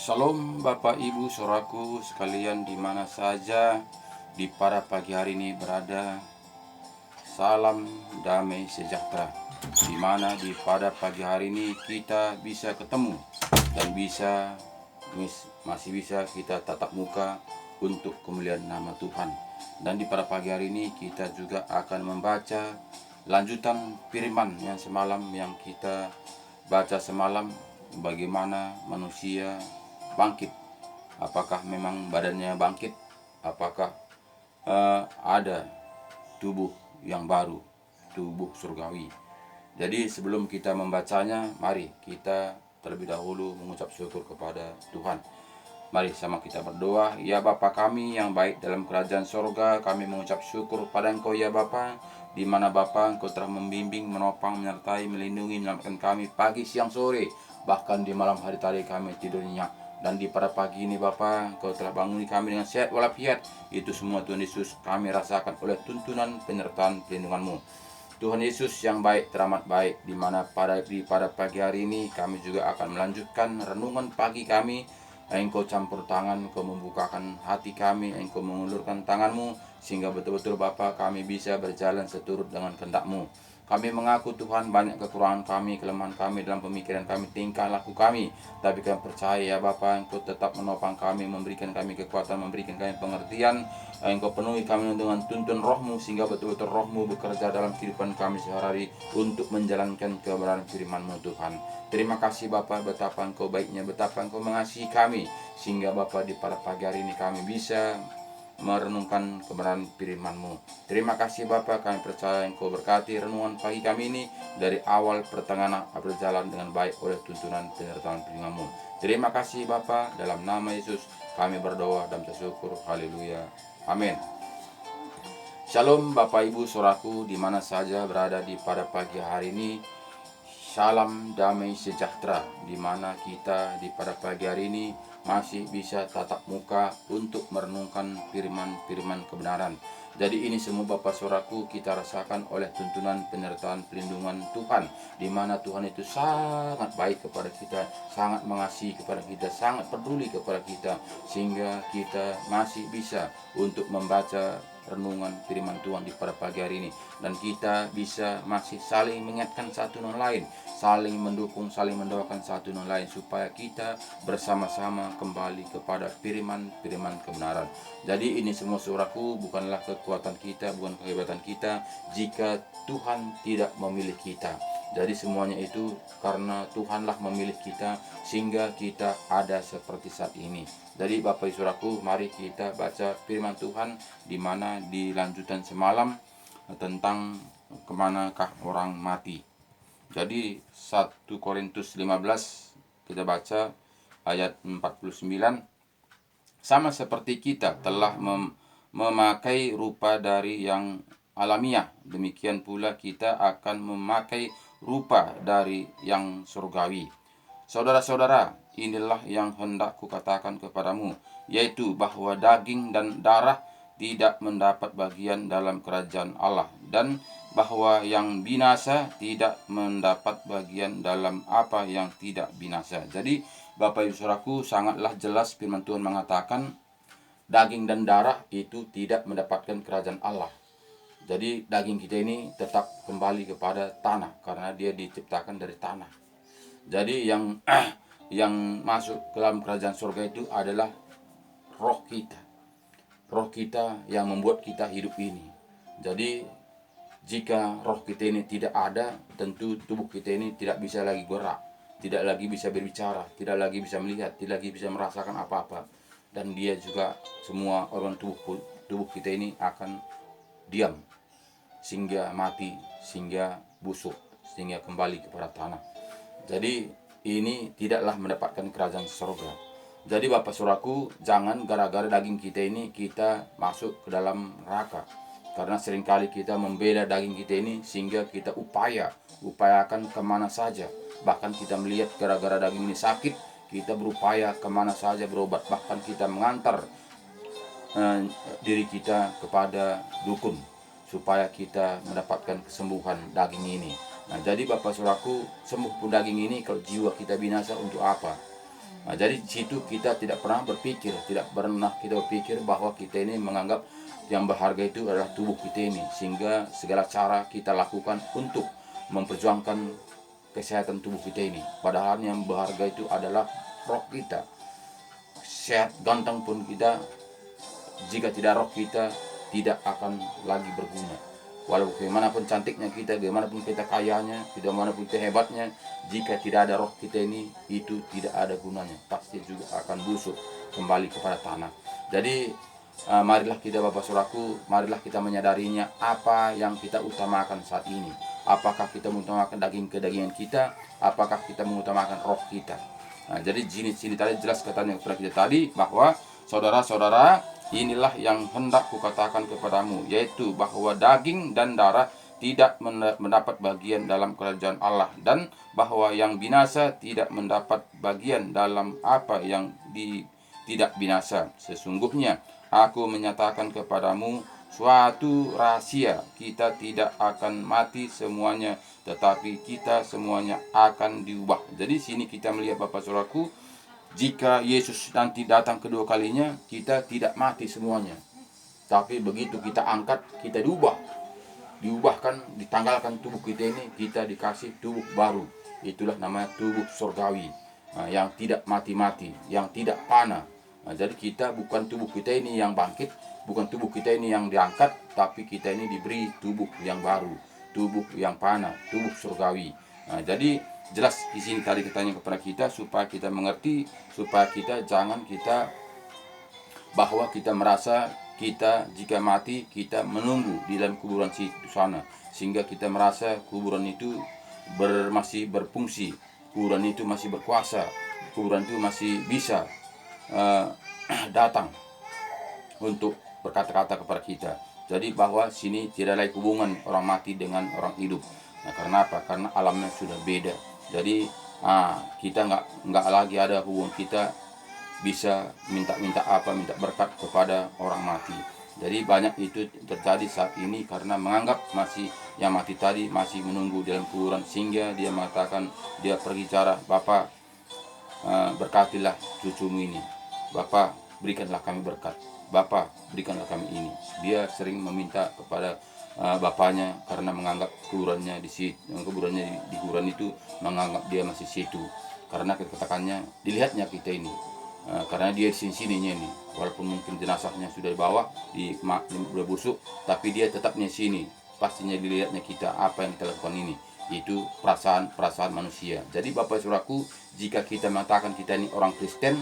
Shalom Bapak Ibu Saudaraku sekalian di mana saja di pada pagi hari ini berada. Salam damai sejahtera. Di mana di pada pagi hari ini kita bisa ketemu dan masih bisa kita tatap muka untuk kemuliaan nama Tuhan. Dan di pada pagi hari ini kita juga akan membaca lanjutan firman yang semalam yang kita baca semalam, bagaimana manusia bangkit. Apakah memang badannya bangkit? Apakah ada tubuh yang baru, tubuh surgawi? Jadi sebelum kita membacanya, mari kita terlebih dahulu mengucap syukur kepada Tuhan. Mari sama kita berdoa. Ya Bapa kami yang baik dalam kerajaan sorga, kami mengucap syukur pada Engkau ya Bapa, di mana Bapa Engkau telah membimbing, menopang, menyertai, melindungi, menyelamatkan kami pagi, siang, sore, bahkan di malam hari tadi kami tidur nyenyak. Dan di pada pagi ini Bapa, Engkau telah banguni kami dengan sehat walafiat. Itu semua Tuhan Yesus kami rasakan oleh tuntunan penyertaan pelindungan-Mu. Tuhan Yesus yang baik, teramat baik, di mana pada pagi hari ini kami juga akan melanjutkan renungan pagi kami. Engkau campur tangan, Engkau membukakan hati kami, Engkau mengulurkan tangan-Mu, sehingga betul-betul Bapa kami bisa berjalan seturut dengan kehendak-Mu. Kami mengaku Tuhan banyak kekurangan kami, kelemahan kami dalam pemikiran kami, tingkah laku kami. Tapi kami percaya ya Bapa, Engkau tetap menopang kami, memberikan kami kekuatan, memberikan kami pengertian. Engkau penuhi kami dengan tuntun Roh-Mu, sehingga betul-betul Roh-Mu bekerja dalam kehidupan kami sehari-hari untuk menjalankan kebenaran firman-Mu Tuhan. Terima kasih Bapa, betapa Engkau baiknya, betapa Engkau mengasihi kami, sehingga Bapa di pada pagi hari ini kami bisa merenungkan kebenaran firman-Mu. Terima kasih Bapa, kami percaya Engkau berkati renungan pagi kami ini dari awal pertengahan berjalan dengan baik oleh tuntunan penyertaan firman-Mu. Terima kasih Bapa, dalam nama Yesus kami berdoa dan bersyukur. Haleluya. Amin. Shalom Bapak Ibu Saudaraku di mana saja berada di pada pagi hari ini. Salam damai sejahtera, di mana kita di pada pagi hari ini masih bisa tatap muka untuk merenungkan firman-firman kebenaran. Jadi ini semua Bapak Saudaraku kita rasakan oleh tuntunan penyertaan pelindungan Tuhan, di mana Tuhan itu sangat baik kepada kita, sangat mengasihi kepada kita, sangat peduli kepada kita, sehingga kita masih bisa untuk membaca renungan firman Tuhan di pada pagi hari ini, dan kita bisa masih saling mengingatkan satu sama lain, saling mendukung, saling mendoakan satu sama lain, supaya kita bersama-sama kembali kepada firman-firman kebenaran. Jadi ini semua saudaraku bukanlah kekuatan kita, bukan kehebatan kita, jika Tuhan tidak memilih kita. Jadi semuanya itu karena Tuhanlah memilih kita, sehingga kita ada seperti saat ini. Jadi Bapak Ibu Saudaraku, mari kita baca firman Tuhan, di mana di lanjutan semalam tentang kemanakah orang mati. Jadi 1 Korintus 15 kita baca ayat 49. Sama seperti kita telah memakai rupa dari yang alamiah, demikian pula kita akan memakai rupa dari yang surgawi. Saudara-saudara, inilah yang hendak kukatakan kepadamu, yaitu bahwa daging dan darah tidak mendapat bagian dalam kerajaan Allah, dan bahwa yang binasa tidak mendapat bagian dalam apa yang tidak binasa. Jadi Bapak Ibu Saudaraku, sangatlah jelas firman Tuhan mengatakan daging dan darah itu tidak mendapatkan kerajaan Allah. Jadi daging kita ini tetap kembali kepada tanah, karena dia diciptakan dari tanah. Jadi yang masuk ke dalam kerajaan surga itu adalah roh kita. Roh kita yang membuat kita hidup ini. Jadi jika roh kita ini tidak ada, tentu tubuh kita ini tidak bisa lagi gerak, tidak lagi bisa berbicara, tidak lagi bisa melihat, tidak lagi bisa merasakan apa-apa. Dan dia juga semua organ tubuh kita ini akan diam, sehingga mati, sehingga busuk, sehingga kembali kepada tanah. Jadi ini tidaklah mendapatkan kerajaan surga. Jadi Bapak Saudaraku, jangan gara-gara daging kita ini kita masuk ke dalam neraka. Karena seringkali kita membela daging kita ini, sehingga kita upayakan kemana saja. Bahkan kita melihat gara-gara daging ini sakit, kita berupaya kemana saja berobat. Bahkan kita mengantar diri kita kepada dukun, supaya kita mendapatkan kesembuhan daging ini. Nah, jadi Bapak Saudaraku, sembuh pun daging ini, kalau jiwa kita binasa untuk apa? Nah, jadi di situ kita tidak pernah berpikir bahwa kita ini menganggap yang berharga itu adalah tubuh kita ini, sehingga segala cara kita lakukan untuk memperjuangkan kesehatan tubuh kita ini. Padahal yang berharga itu adalah roh kita. Sehat ganteng pun kita, jika tidak roh kita, tidak akan lagi berguna. Walaupun bagaimanapun cantiknya kita, bagaimanapun kita kayanya, bagaimanapun kita hebatnya, jika tidak ada roh kita ini, itu tidak ada gunanya. Pasti juga akan busuk kembali kepada tanah. Jadi marilah kita Bapak Saudaraku, marilah kita menyadarinya apa yang kita utamakan saat ini. Apakah kita mengutamakan daging kedagingan kita, apakah kita mengutamakan roh kita. Nah, jadi sini tadi jelas katanya kepada kita tadi bahwa saudara-saudara, inilah yang hendak kukatakan kepadamu, yaitu bahwa daging dan darah tidak mendapat bagian dalam kerajaan Allah, dan bahwa yang binasa tidak mendapat bagian dalam apa yang tidak binasa. Sesungguhnya aku menyatakan kepadamu suatu rahasia, kita tidak akan mati semuanya, tetapi kita semuanya akan diubah. Jadi sini kita melihat Bapak Saudaraku, jika Yesus nanti datang kedua kalinya, kita tidak mati semuanya. Tapi begitu kita angkat, kita diubahkan, ditanggalkan tubuh kita ini, kita dikasih tubuh baru. Itulah namanya tubuh surgawi, yang tidak mati-mati, yang tidak panah. Jadi kita bukan tubuh kita ini yang bangkit, bukan tubuh kita ini yang diangkat, tapi kita ini diberi tubuh yang baru, tubuh yang panah, tubuh surgawi. Jadi jelas di sini tadi katanya kepada kita supaya kita mengerti, supaya kita jangan bahwa kita merasa kita jika mati kita menunggu di dalam kuburan situ sana, sehingga kita merasa kuburan itu masih berfungsi, kuburan itu masih berkuasa, kuburan itu masih bisa datang untuk berkata-kata kepada kita. Jadi bahwa sini tidak ada hubungan orang mati dengan orang hidup. Nah, karena apa? Karena alamnya sudah beda. Jadi kita nggak lagi ada hubungan kita bisa minta berkat kepada orang mati. Jadi banyak itu terjadi saat ini karena menganggap masih yang mati tadi masih menunggu dalam kuburan, sehingga dia mengatakan, dia pergi cara, Bapak berkatilah cucumu ini, Bapak berikanlah kami berkat, Bapak berikanlah kami ini. Dia sering meminta kepada bapaknya karena menganggap kuburannya di kuburan itu, menganggap dia masih situ. Karena katakannya dilihatnya kita ini, karena dia di sininya ini, walaupun mungkin jenazahnya sudah dibawa udah busuk, tapi dia tetapnya sini. Pastinya dilihatnya kita apa yang kita lakukan ini. Itu perasaan manusia. Jadi Bapak Saudaraku, jika kita mengatakan kita ini orang Kristen,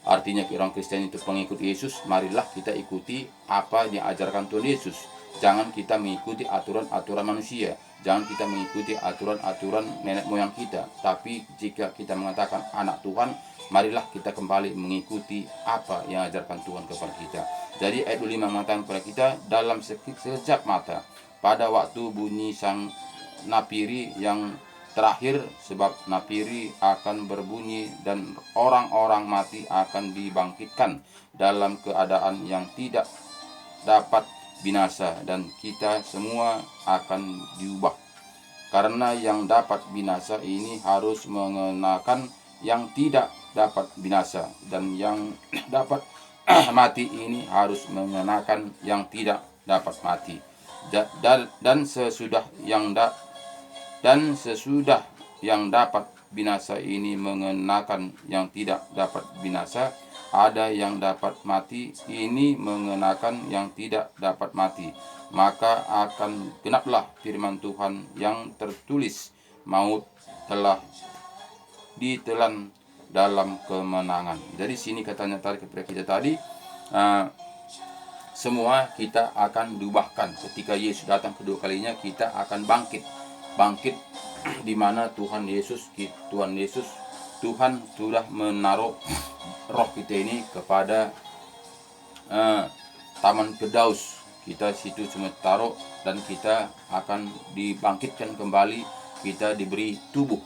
artinya orang Kristen itu pengikut Yesus, marilah kita ikuti apa yang diajarkan Tuhan Yesus. Jangan kita mengikuti aturan-aturan manusia, jangan kita mengikuti aturan-aturan nenek moyang kita. Tapi jika kita mengatakan anak Tuhan, marilah kita kembali mengikuti apa yang diajarkan Tuhan kepada kita. Jadi ayat 5 mengatakan kepada kita, dalam sekejap mata, pada waktu bunyi sang napiri yang terakhir, sebab napiri akan berbunyi dan orang-orang mati akan dibangkitkan dalam keadaan yang tidak dapat binasa, dan kita semua akan diubah. Karena yang dapat binasa ini harus mengenakan yang tidak dapat binasa, dan yang dapat mati ini harus mengenakan yang tidak dapat mati. Dan sesudah yang dapat binasa ini mengenakan yang tidak dapat binasa, ada yang dapat mati ini mengenakan yang tidak dapat mati. Maka akan genaplah firman Tuhan yang tertulis, maut telah ditelan dalam kemenangan. Jadi sini katanya tadi kepada kita tadi, semua kita akan diubahkan ketika Yesus datang kedua kalinya. Kita akan bangkit di mana Tuhan sudah menaruh roh kita ini kepada Taman Firdaus. Kita situ cuma taruh, dan kita akan dibangkitkan kembali. Kita diberi tubuh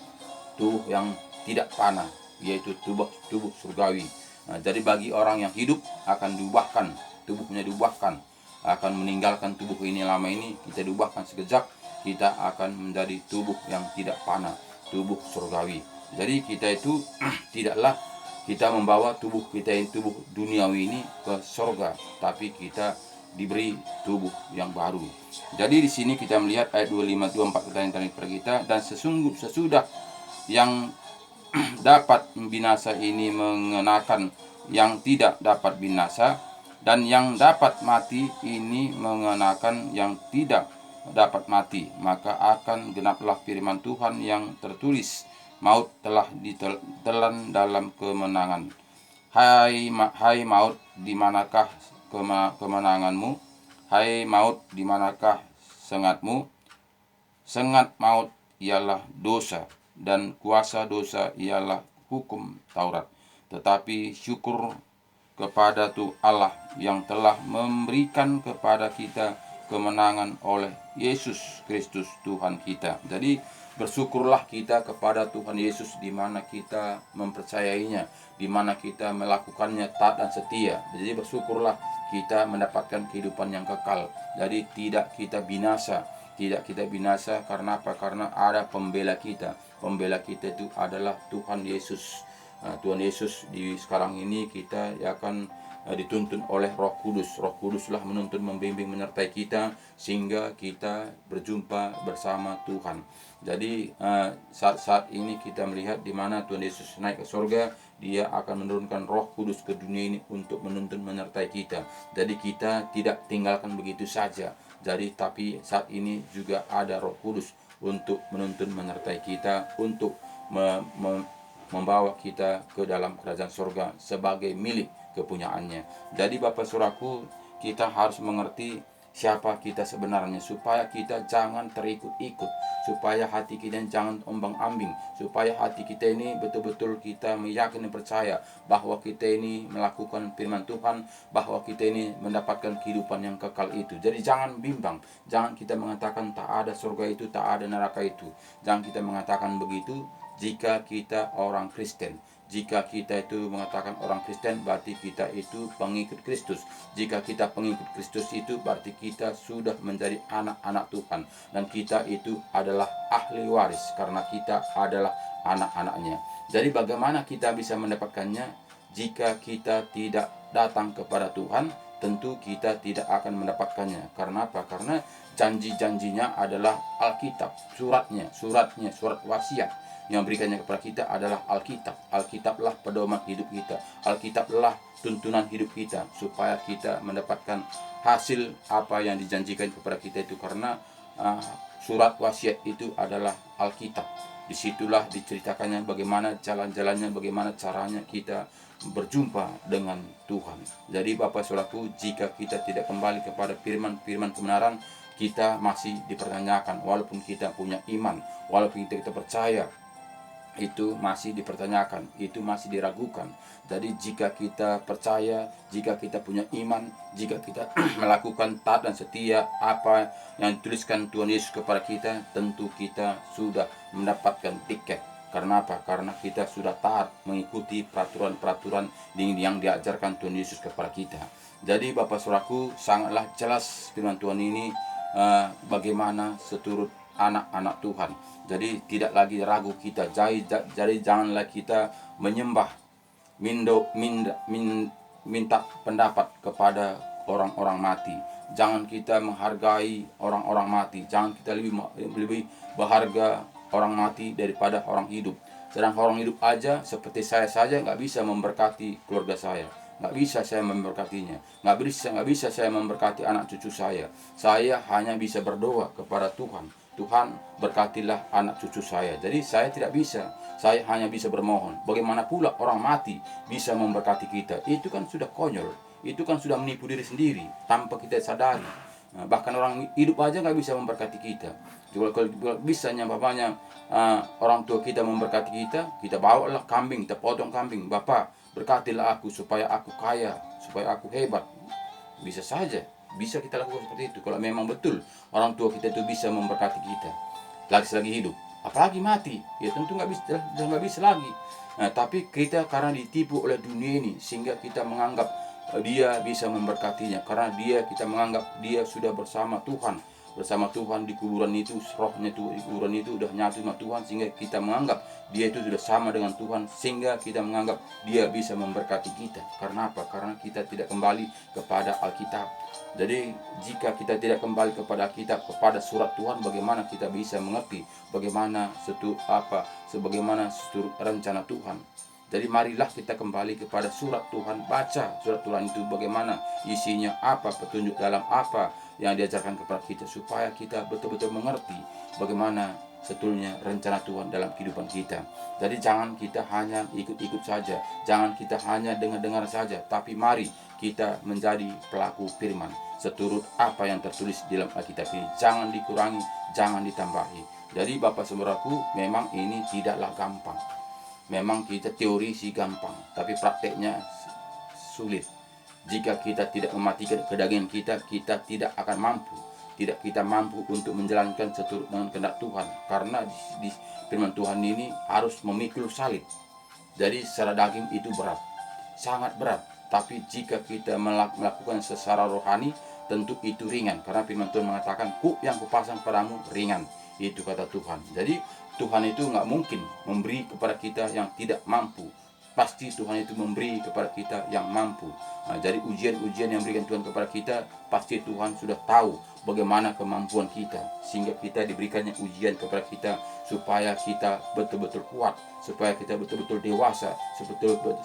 yang tidak panah, yaitu tubuh surgawi. Jadi bagi orang yang hidup akan diubahkan, tubuhnya diubahkan, akan meninggalkan tubuh ini lama ini, kita diubahkan sekejap, kita akan menjadi tubuh yang tidak panah, tubuh surgawi. Jadi kita itu tidaklah kita membawa tubuh kita yang tubuh duniawi ini ke sorga, tapi kita diberi tubuh yang baru. Jadi di sini kita melihat ayat 25 24 pertanyaan kita, dan sesudah yang dapat binasa ini mengenakan yang tidak dapat binasa, dan yang dapat mati ini mengenakan yang tidak dapat mati, maka akan genaplah firman Tuhan yang tertulis, maut telah ditelan dalam kemenangan. Hai maut, di manakah kemenanganmu? Hai maut, di manakah sengatmu? Sengat maut ialah dosa, dan kuasa dosa ialah hukum Taurat. Tetapi syukur kepada Allah yang telah memberikan kepada kita kemenangan oleh Yesus Kristus Tuhan kita. Jadi bersyukurlah kita kepada Tuhan Yesus di mana kita mempercayainya, di mana kita melakukannya taat dan setia. Jadi bersyukurlah kita mendapatkan kehidupan yang kekal. Jadi tidak kita binasa. Tidak kita binasa karena apa? Karena ada pembela kita. Pembela kita itu adalah Tuhan Yesus. Tuhan Yesus di sekarang ini kita akan dituntun oleh Roh Kudus. Roh Kuduslah menuntun, membimbing, menyertai kita sehingga kita berjumpa bersama Tuhan. Jadi saat ini kita melihat di mana Tuhan Yesus naik ke surga, Dia akan menurunkan Roh Kudus ke dunia ini untuk menuntun, menyertai kita. Jadi kita tidak tinggalkan begitu saja. Jadi tapi saat ini juga ada Roh Kudus untuk menuntun, menyertai kita, untuk membawa kita ke dalam kerajaan surga sebagai milik kepunyaannya. Jadi Bapak Saudaraku, kita harus mengerti siapa kita sebenarnya, supaya kita jangan terikut-ikut, supaya hati kita jangan ombang-ambing, supaya hati kita ini betul-betul kita meyakini, percaya bahwa kita ini melakukan firman Tuhan, bahwa kita ini mendapatkan kehidupan yang kekal itu. Jadi jangan bimbang, jangan kita mengatakan tak ada surga itu, tak ada neraka itu. Jangan kita mengatakan begitu jika kita orang Kristen. Jika kita itu mengatakan orang Kristen, berarti kita itu pengikut Kristus. Jika kita pengikut Kristus itu berarti kita sudah menjadi anak-anak Tuhan, dan kita itu adalah ahli waris karena kita adalah anak-anaknya. Jadi bagaimana kita bisa mendapatkannya? Jika kita tidak datang kepada Tuhan, tentu kita tidak akan mendapatkannya. Karena apa? Karena janji-janjinya adalah Alkitab, surat wasiat yang berikannya kepada kita adalah Alkitab. Alkitablah pedoman hidup kita. Alkitablah tuntunan hidup kita, supaya kita mendapatkan hasil apa yang dijanjikan kepada kita itu. Karena surat wasiat itu adalah Alkitab. Disitulah diceritakannya bagaimana jalan-jalannya, bagaimana caranya kita berjumpa dengan Tuhan. Jadi Bapak Saudaraku, jika kita tidak kembali kepada firman kebenaran, kita masih dipertanyakan. Walaupun kita punya iman, walaupun kita percaya, itu masih dipertanyakan, itu masih diragukan. Jadi jika kita percaya, jika kita punya iman, jika kita melakukan taat dan setia apa yang dituliskan Tuhan Yesus kepada kita, tentu kita sudah mendapatkan tiket. Karena apa? Karena kita sudah taat mengikuti peraturan-peraturan yang diajarkan Tuhan Yesus kepada kita. Jadi Bapak Saudaraku, sangatlah jelas firman Tuhan ini bagaimana seturut anak-anak Tuhan. Jadi tidak lagi ragu kita. Jadi janganlah kita menyembah, minta pendapat kepada orang-orang mati. Jangan kita menghargai orang-orang mati. Jangan kita lebih berharga orang mati daripada orang hidup. Sedang orang hidup aja seperti saya saja nggak bisa memberkati keluarga saya. Nggak bisa saya memberkatinya. Nggak bisa saya memberkati anak cucu saya. Saya hanya bisa berdoa kepada Tuhan. Tuhan, berkatilah anak cucu saya. Jadi saya tidak bisa. Saya hanya bisa bermohon. Bagaimana pula orang mati bisa memberkati kita? Itu kan sudah konyol. Itu kan sudah menipu diri sendiri tanpa kita sadari. Bahkan orang hidup aja nggak bisa memberkati kita. Kalau bisanya bapaknya orang tua kita memberkati kita, kita bawalah kambing, kita potong kambing. Bapak, berkatilah aku supaya aku kaya, supaya aku hebat. Bisa saja. Bisa kita lakukan seperti itu kalau memang betul orang tua kita itu bisa memberkati kita selagi hidup. Apalagi mati, ya tentu nggak bisa lagi. Nah, tapi kita karena ditipu oleh dunia ini sehingga kita menganggap dia bisa memberkatinya, karena kita menganggap dia sudah bersama Tuhan, bersama Tuhan di kuburan itu, rohnya itu di kuburan itu udah nyatu sama Tuhan, sehingga kita menganggap dia itu sudah sama dengan Tuhan, sehingga kita menganggap dia bisa memberkati kita. Karena apa? Karena kita tidak kembali kepada Alkitab. Jadi jika kita tidak kembali kepada Alkitab, kepada surat Tuhan, bagaimana kita bisa mengerti bagaimana sebagaimana rencana Tuhan. Jadi marilah kita kembali kepada surat Tuhan, baca surat Tuhan itu bagaimana isinya, apa petunjuk dalam apa yang diajarkan kepada kita, supaya kita betul-betul mengerti bagaimana sebetulnya rencana Tuhan dalam kehidupan kita. Jadi jangan kita hanya ikut-ikut saja, jangan kita hanya dengar-dengar saja, tapi mari kita menjadi pelaku firman seturut apa yang tertulis di dalam Alkitab ini. Jangan dikurangi, jangan ditambahi. Jadi Bapak Saudaraku, memang ini tidaklah gampang. Memang kita teori sih gampang, tapi prakteknya sulit. Jika kita tidak mematikan kedagingan kita tidak akan mampu. Tidak kita mampu untuk menjalankan seturut dengan kehendak Tuhan. Karena di firman Tuhan ini harus memikul salib. Jadi secara daging itu berat, sangat berat. Tapi jika kita melakukan secara rohani, tentu itu ringan. Karena firman Tuhan mengatakan, "Kuk yang kupasang padamu ringan." Itu kata Tuhan. Jadi Tuhan itu nggak mungkin memberi kepada kita yang tidak mampu. Pasti Tuhan itu memberi kepada kita yang mampu. Nah, jadi ujian-ujian yang berikan Tuhan kepada kita, pasti Tuhan sudah tahu bagaimana kemampuan kita, sehingga kita diberikannya ujian kepada kita supaya kita betul-betul kuat, supaya kita betul-betul dewasa,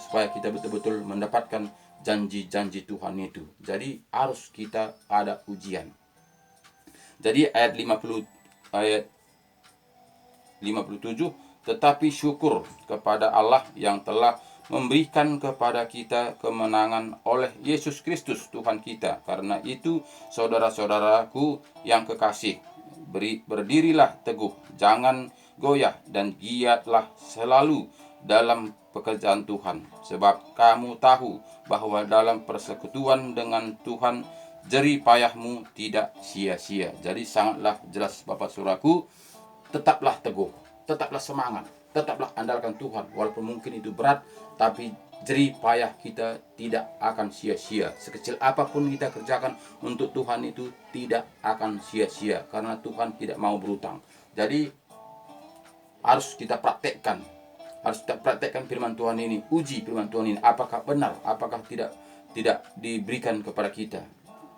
supaya kita betul-betul mendapatkan janji-janji Tuhan itu. Jadi harus kita ada ujian. Jadi ayat 57, tetapi syukur kepada Allah yang telah memberikan kepada kita kemenangan oleh Yesus Kristus Tuhan kita. Karena itu, saudara-saudaraku yang kekasih, berdirilah teguh, jangan goyah, dan giatlah selalu dalam pekerjaan Tuhan. Sebab kamu tahu bahwa dalam persekutuan dengan Tuhan, jerih payahmu tidak sia-sia. Jadi sangatlah jelas Bapak Saudaraku, tetaplah teguh, tetaplah semangat, tetaplah andalkan Tuhan. Walaupun mungkin itu berat, tapi jerih payah kita tidak akan sia-sia. Sekecil apapun kita kerjakan untuk Tuhan itu tidak akan sia-sia, karena Tuhan tidak mau berutang. Jadi harus kita praktekkan, firman Tuhan ini, uji firman Tuhan ini, apakah benar, apakah tidak diberikan kepada kita.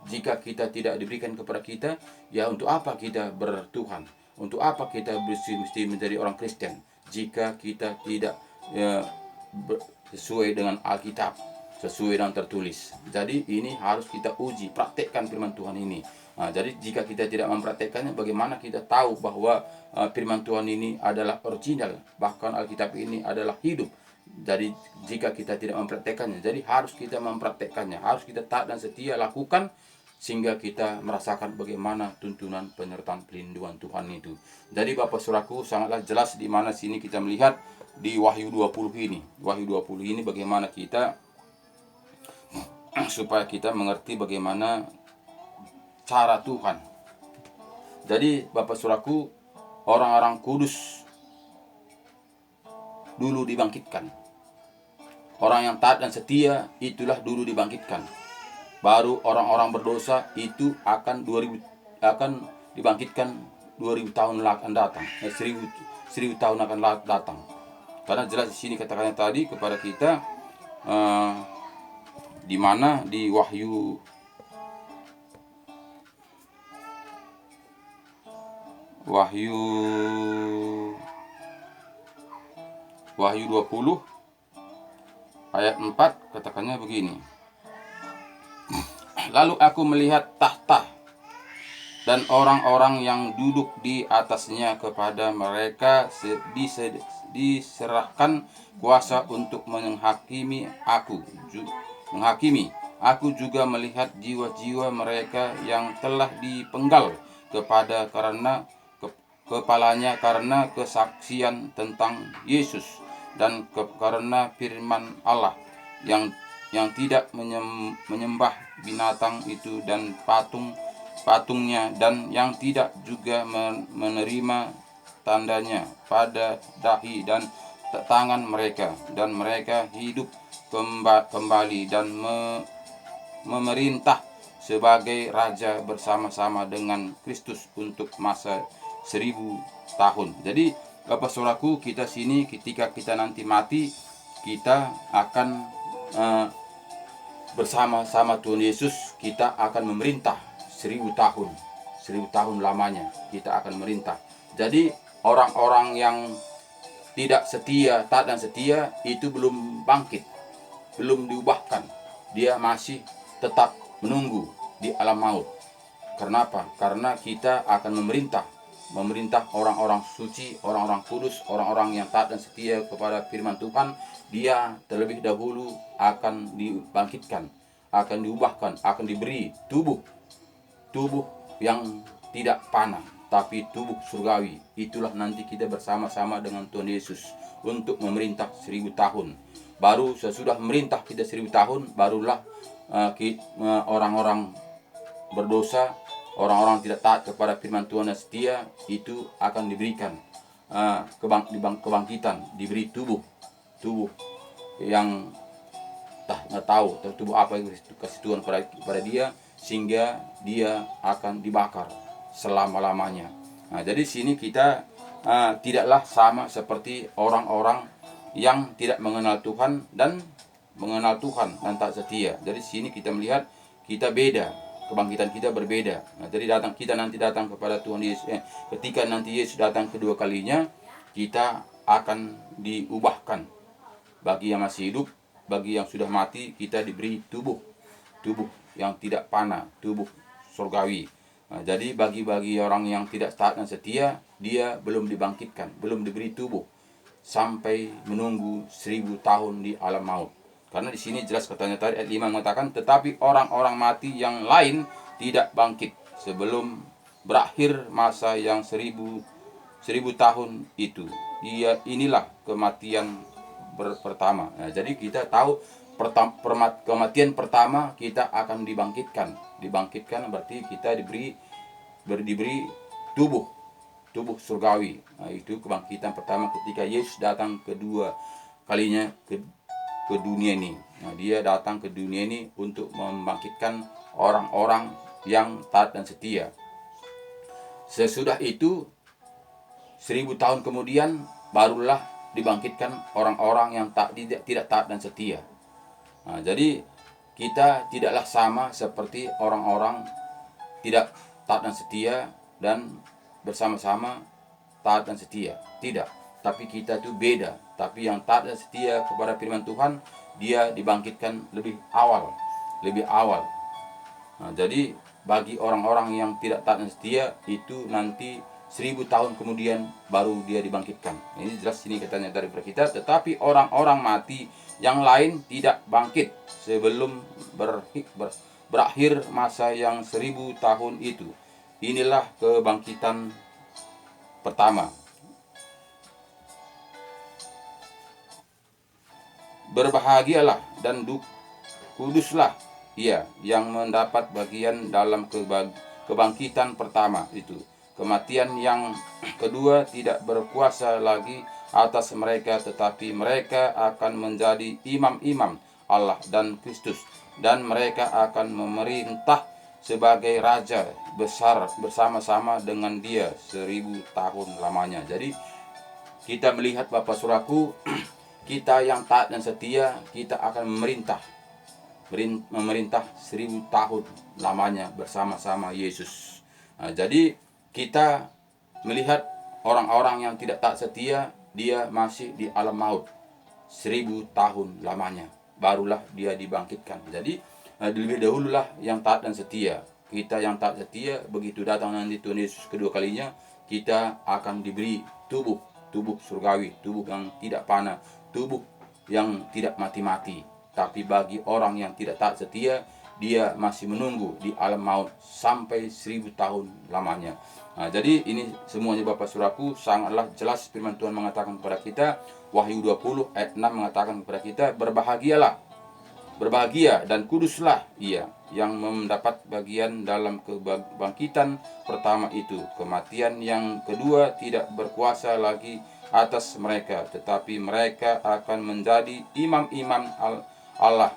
Jika kita tidak diberikan kepada kita, ya untuk apa kita bertuhan? Untuk apa kita mesti menjadi orang Kristen jika kita tidak sesuai dengan Alkitab, sesuai dengan tertulis. Jadi ini harus kita uji, praktekkan firman Tuhan ini. Nah, jadi jika kita tidak mempraktekkannya, bagaimana kita tahu bahwa firman Tuhan ini adalah original, bahkan Alkitab ini adalah hidup. Jadi jika kita tidak mempraktekkannya, jadi harus kita mempraktekkannya, harus kita taat dan setia lakukan, sehingga kita merasakan bagaimana tuntunan penyertaan pelindungan Tuhan itu. Jadi Bapak Saudaraku, sangatlah jelas di mana sini kita melihat di Wahyu 20 ini. Wahyu 20 ini bagaimana kita supaya kita mengerti bagaimana cara Tuhan. Jadi Bapak Saudaraku, orang-orang kudus dulu dibangkitkan. Orang yang taat dan setia itulah dulu dibangkitkan. Baru orang-orang berdosa itu akan dibangkitkan 2000 tahun akan datang, 1000 tahun akan datang. Karena jelas di sini katakannya tadi kepada kita, di mana di Wahyu 20 ayat 4 katakannya begini. Lalu aku melihat tahta dan orang-orang yang duduk di atasnya, kepada mereka diserahkan kuasa untuk menghakimi aku. Aku juga melihat jiwa-jiwa mereka yang telah dipenggal kepalanya karena kesaksian tentang Yesus dan karena firman Allah, yang tidak menyembah binatang itu dan patungnya, dan yang tidak juga menerima tandanya pada dahi dan tangan mereka, dan mereka hidup kembali dan memerintah sebagai raja bersama-sama dengan Kristus untuk masa 1000 tahun. Jadi Bapak Saudaraku, kita sini ketika kita nanti mati, kita akan bersama-sama Tuhan Yesus, kita akan memerintah 1000 tahun. 1000 tahun lamanya kita akan memerintah. Jadi orang-orang yang tidak setia, taat dan setia itu belum bangkit, belum diubahkan. Dia masih tetap menunggu di alam maut. Kenapa? Karena kita akan memerintah orang-orang suci, orang-orang kudus, orang-orang yang taat dan setia kepada firman Tuhan. Dia terlebih dahulu akan dibangkitkan, akan diubahkan, akan diberi tubuh yang tidak panah, tapi tubuh surgawi. Itulah nanti kita bersama-sama dengan Tuhan Yesus untuk memerintah 1000 tahun. Baru sesudah memerintah kita 1000 tahun, barulah orang-orang berdosa, orang-orang tidak taat kepada firman Tuhan dan setia, itu akan diberikan kebangkitan, diberi tubuh yang nggak tahu tubuh apa yang kasih Tuhan pada dia, sehingga dia akan dibakar selama-lamanya. Nah, jadi sini kita tidaklah sama seperti orang-orang yang tidak mengenal Tuhan dan mengenal Tuhan dan tak setia. Jadi sini kita melihat kita beda, kebangkitan kita berbeda. Nah, jadi kita nanti datang kepada Tuhan Yesus. Ketika nanti Yesus datang kedua kalinya, kita akan diubahkan. Bagi yang masih hidup, bagi yang sudah mati, kita diberi tubuh yang tidak panah, tubuh surgawi. Nah, jadi bagi orang yang tidak taat dan setia, dia belum dibangkitkan, belum diberi tubuh sampai menunggu 1000 tahun di alam maut. Karena di sini jelas katanya tadi ayat 5 mengatakan, tetapi orang-orang mati yang lain tidak bangkit sebelum berakhir masa yang 1000 tahun itu. Inilah kematian pertama. Nah, jadi kita tahu kematian pertama kita akan dibangkitkan. Dibangkitkan berarti kita diberi tubuh surgawi. Nah, itu kebangkitan pertama ketika Yesus datang kedua kalinya ke dunia ini. Nah, dia datang ke dunia ini untuk membangkitkan orang-orang yang taat dan setia. Sesudah itu 1000 tahun kemudian barulah dibangkitkan orang-orang yang tidak taat dan setia. Nah, jadi kita tidaklah sama seperti orang-orang tidak taat dan setia dan bersama-sama taat dan setia. Tidak, tapi kita itu beda. Tapi yang taat dan setia kepada firman Tuhan, dia dibangkitkan lebih awal. Nah, jadi bagi orang-orang yang tidak taat dan setia itu nanti 1000 tahun kemudian baru dia dibangkitkan. Ini jelas sini katanya dari kita, tetapi orang-orang mati yang lain tidak bangkit sebelum berakhir masa yang 1000 tahun itu. Inilah kebangkitan pertama. Berbahagialah dan kuduslah ia yang mendapat bagian dalam kebangkitan pertama itu. Kematian yang kedua tidak berkuasa lagi atas mereka, tetapi mereka akan menjadi imam-imam Allah dan Kristus, dan mereka akan memerintah sebagai raja besar bersama-sama dengan dia 1000 tahun lamanya. Jadi kita melihat Bapak Saudaraku, kita yang taat dan setia, kita akan memerintah 1000 tahun lamanya bersama-sama Yesus. Nah, jadi kita melihat orang-orang yang tidak taat setia, dia masih di alam maut 1000 tahun lamanya, barulah dia dibangkitkan. Jadi lebih dahululah yang taat dan setia. Kita yang taat setia, begitu datang nanti Tuhan Yesus kedua kalinya, kita akan diberi tubuh surgawi, tubuh yang tidak panah, tubuh yang tidak mati-mati. Tapi bagi orang yang tidak taat setia, dia masih menunggu di alam maut sampai 1000 tahun lamanya. Nah, jadi ini semuanya Bapak Saudaraku sangatlah jelas firman Tuhan mengatakan kepada kita. Wahyu 20 ayat 6 mengatakan kepada kita, berbahagia dan kuduslah ia yang mendapat bagian dalam kebangkitan pertama itu. Kematian yang kedua tidak berkuasa lagi atas mereka, tetapi mereka akan menjadi imam-imam Allah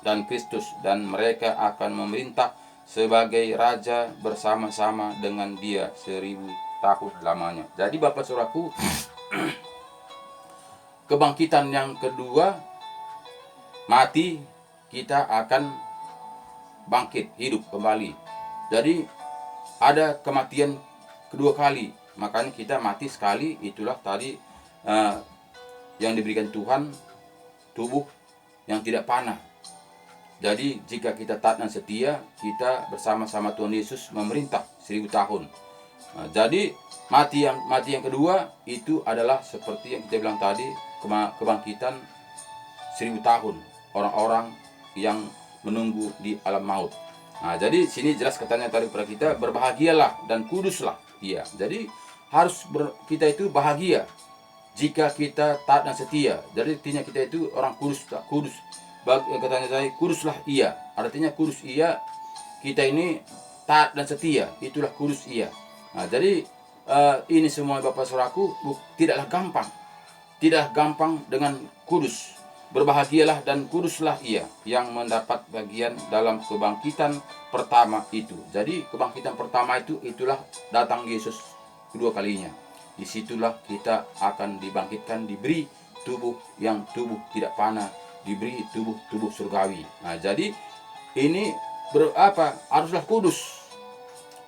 dan Kristus, dan mereka akan memerintah sebagai raja bersama-sama dengan dia 1000 tahun lamanya. Jadi Bapak Saudaraku, kebangkitan yang kedua, mati, kita akan bangkit, hidup kembali. Jadi ada kematian kedua kali, makanya kita mati sekali. Itulah tadi yang diberikan Tuhan, tubuh yang tidak panah. Jadi jika kita taat dan setia, kita bersama-sama Tuhan Yesus memerintah 1000 tahun. Jadi mati yang kedua itu adalah seperti yang kita bilang tadi, kebangkitan 1000 tahun orang-orang yang menunggu di alam maut. Jadi sini jelas katanya tadi kepada kita, berbahagialah dan kuduslah. Iya. Jadi harus kita itu bahagia jika kita taat dan setia. Jadi artinya kita itu orang kudus, tak kudus. Katanya saya, kuduslah ia. Artinya kudus ia, kita ini taat dan setia, itulah kudus ia. Jadi ini semua Bapak Saudaraku tidaklah gampang. Tidaklah gampang dengan kudus. Berbahagialah dan kuduslah ia yang mendapat bagian dalam kebangkitan pertama itu. Jadi kebangkitan pertama itu, itulah datang Yesus kedua kalinya. Disitulah kita akan dibangkitkan, diberi tubuh yang tubuh tidak panah, diberi tubuh surgawi. Jadi ini haruslah kudus.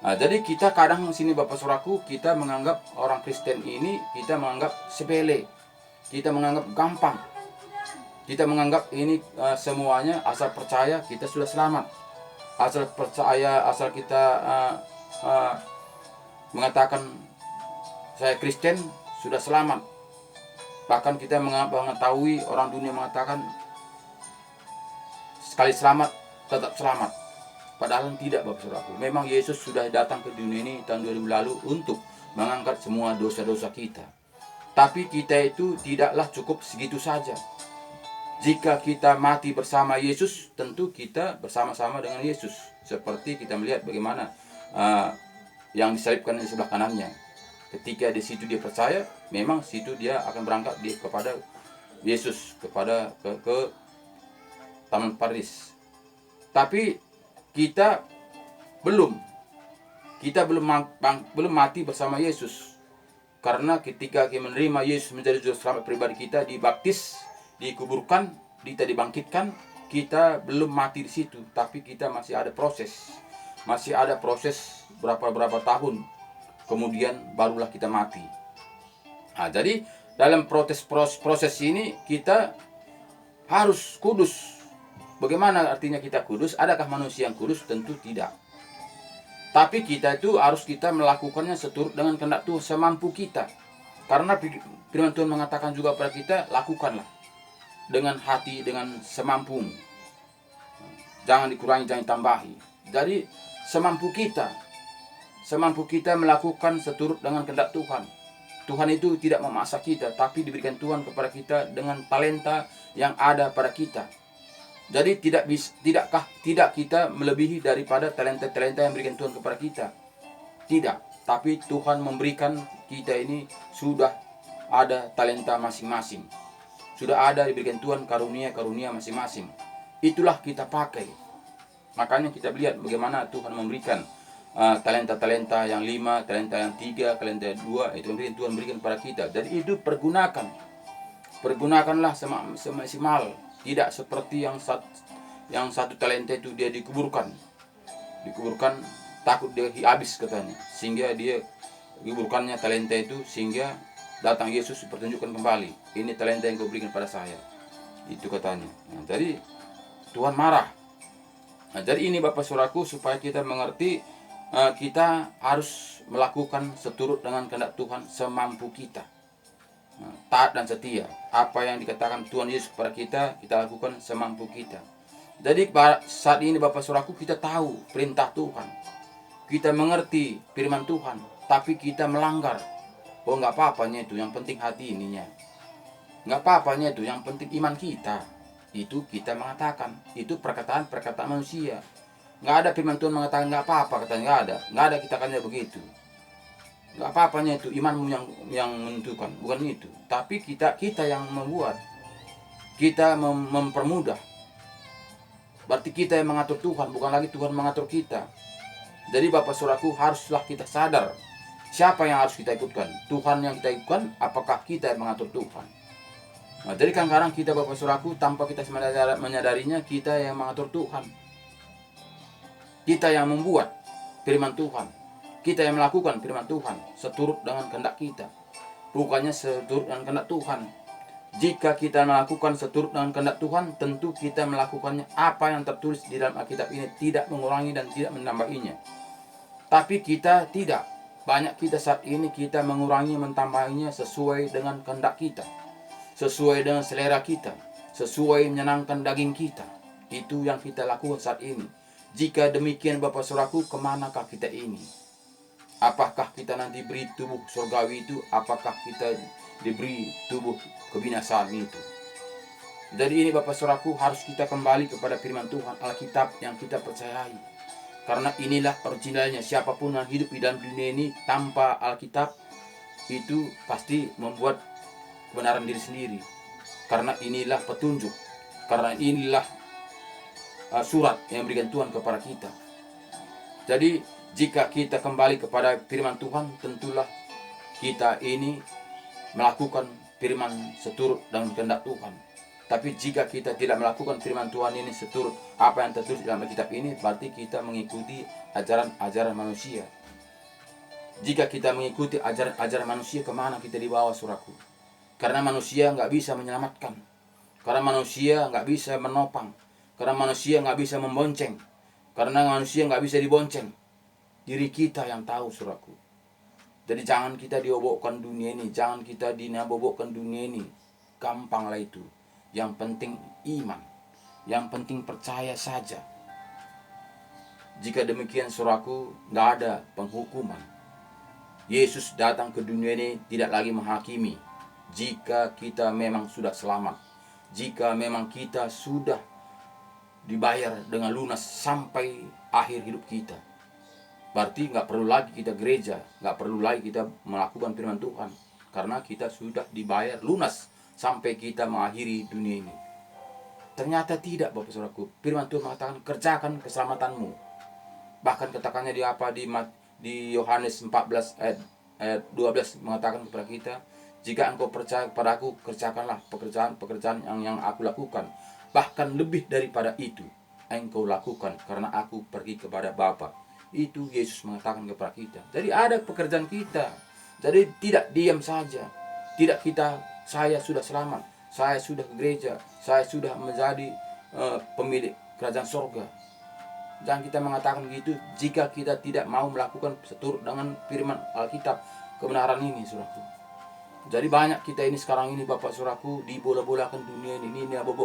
Jadi kita kadang sini Bapak Saudaraku, kita menganggap orang Kristen ini, kita menganggap sepele, kita menganggap gampang, kita menganggap ini semuanya asal percaya kita sudah selamat, asal percaya, asal kita mengatakan saya Kristen sudah selamat. Bahkan kita mengetahui orang dunia mengatakan sekali selamat tetap selamat. Padahal tidak Bapak Saudaraku. Memang Yesus sudah datang ke dunia ini tahun 2000 lalu untuk mengangkat semua dosa-dosa kita. Tapi kita itu tidaklah cukup segitu saja. Jika kita mati bersama Yesus, tentu kita bersama-sama dengan Yesus. Seperti kita melihat bagaimana yang disalibkan di sebelah kanannya. Ketika di situ dia percaya, memang situ dia akan berangkat kepada Yesus, kepada ke Taman Paradis. Tapi kita belum mati bersama Yesus. Karena ketika kita menerima Yesus menjadi juru selamat pribadi kita, dibaptis, dikuburkan, kita dibangkitkan, kita belum mati di situ, tapi kita masih ada proses. Masih ada proses berapa tahun. Kemudian barulah kita mati. Jadi dalam proses ini kita harus kudus. Bagaimana artinya kita kudus? Adakah manusia yang kudus? Tentu tidak. Tapi kita itu harus kita melakukannya seturut dengan kehendak Tuhan semampu kita. Karena firman Tuhan mengatakan juga pada kita, lakukanlah dengan hati, dengan semampumu. Jangan dikurangi, jangan ditambahi. Jadi semampu kita melakukan seturut dengan kehendak Tuhan. Tuhan itu tidak memaksa kita, tapi diberikan Tuhan kepada kita dengan talenta yang ada pada kita. Jadi tidak kita melebihi daripada talenta-talenta yang diberikan Tuhan kepada kita. Tidak, tapi Tuhan memberikan kita ini sudah ada talenta masing-masing. Sudah ada diberikan Tuhan karunia-karunia masing-masing. Itulah kita pakai. Makanya kita lihat bagaimana Tuhan memberikan talenta-talenta yang 5, talenta yang 3, talenta yang 2, itu yang Tuhan berikan kepada kita. Jadi itu pergunakanlah semaksimal. Tidak seperti yang satu talenta itu dia dikuburkan takut dia habis katanya, sehingga dia kuburkannya talenta itu, sehingga datang Yesus pertunjukkan kembali, ini talenta yang kau berikan pada saya, itu katanya. Jadi Tuhan marah. Jadi ini Bapak Saudaraku, supaya kita mengerti, kita harus melakukan seturut dengan kehendak Tuhan semampu kita. Taat dan setia. Apa yang dikatakan Tuhan Yesus kepada kita, kita lakukan semampu kita. Jadi saat ini Bapak Saudaraku, kita tahu perintah Tuhan, kita mengerti firman Tuhan, tapi kita melanggar. Nggak apa-apanya itu, yang penting hati ininya. Nggak apa-apanya itu, yang penting iman kita. Itu kita mengatakan, itu perkataan manusia. Nggak ada firman Tuhan mengatakan nggak apa-apa, katanya nggak ada kita katanya begitu. Nggak apa-apanya itu, imanmu yang menentukan, bukan itu. Tapi kita yang membuat, kita mempermudah. Berarti kita yang mengatur Tuhan, bukan lagi Tuhan mengatur kita. Jadi Bapak Saudaraku, haruslah kita sadar siapa yang harus kita ikutkan. Tuhan yang kita ikutkan, apakah kita yang mengatur Tuhan. Nah, jadi kadang-kadang kita Bapak Saudaraku, tanpa kita menyadarinya, kita yang mengatur Tuhan. Kita yang membuat firman Tuhan. Kita yang melakukan firman Tuhan seturut dengan kehendak kita. Bukannya seturut dengan kehendak Tuhan. Jika kita melakukan seturut dengan kehendak Tuhan, tentu kita melakukannya apa yang tertulis di dalam Alkitab ini, tidak mengurangi dan tidak menambahinya. Tapi kita tidak. Banyak kita saat ini kita mengurangi, mentambahinya sesuai dengan kehendak kita, sesuai dengan selera kita, sesuai menyenangkan daging kita. Itu yang kita lakukan saat ini. Jika demikian Bapak Saudaraku, kemanakah kita ini? Apakah kita nanti beri tubuh surgawi itu? Apakah kita diberi tubuh kebinasaan itu? Jadi ini Bapak Saudaraku, harus kita kembali kepada firman Tuhan, Alkitab yang kita percayai. Karena inilah originalnya. Siapapun yang hidup di dalam dunia ini tanpa Alkitab, itu pasti membuat kebenaran diri sendiri. Karena inilah petunjuk. Karena inilah surat yang diberikan Tuhan kepada kita. Jadi jika kita kembali kepada firman Tuhan, tentulah kita ini melakukan firman seturut dengan kehendak Tuhan. Tapi jika kita tidak melakukan firman Tuhan ini seturut apa yang tertulis dalam Alkitab ini, berarti kita mengikuti ajaran-ajaran manusia. Jika kita mengikuti ajaran-ajaran manusia, kemana kita dibawa, Saudaraku? Karena manusia nggak bisa menyelamatkan. Karena manusia nggak bisa menopang. Karena manusia nggak bisa membonceng. Karena manusia nggak bisa dibonceng. Diri kita yang tahu, Saudaraku. Jadi jangan kita diobokkan dunia ini, jangan kita dinabobokkan dunia ini. Gampanglah itu. Yang penting iman, yang penting percaya saja. Jika demikian, Saudaraku, nggak ada penghukuman. Yesus datang ke dunia ini tidak lagi menghakimi. Jika kita memang sudah selamat, jika memang kita sudah dibayar dengan lunas sampai akhir hidup kita, berarti nggak perlu lagi kita gereja, nggak perlu lagi kita melakukan firman Tuhan, karena kita sudah dibayar lunas sampai kita mengakhiri dunia ini. Ternyata tidak, Bapak Saudaraku. Firman Tuhan mengatakan, kerjakan keselamatanmu. Bahkan katakannya di Yohanes 14 ayat 12 mengatakan kepada kita, jika engkau percaya kepada aku, kerjakanlah pekerjaan yang aku lakukan. Bahkan lebih daripada itu engkau lakukan, karena aku pergi kepada Bapa. Itu Yesus mengatakan kepada kita. Jadi ada pekerjaan kita. Jadi tidak diam saja. Tidak saya sudah selamat, saya sudah ke gereja, saya sudah menjadi pemilik kerajaan sorga. Jangan kita mengatakan gitu jika kita tidak mau melakukan seturut dengan firman Alkitab kebenaran ini, Saudaraku. Jadi banyak kita ini sekarang ini, Bapak Saudaraku, dibola-bolakan dunia ini bobok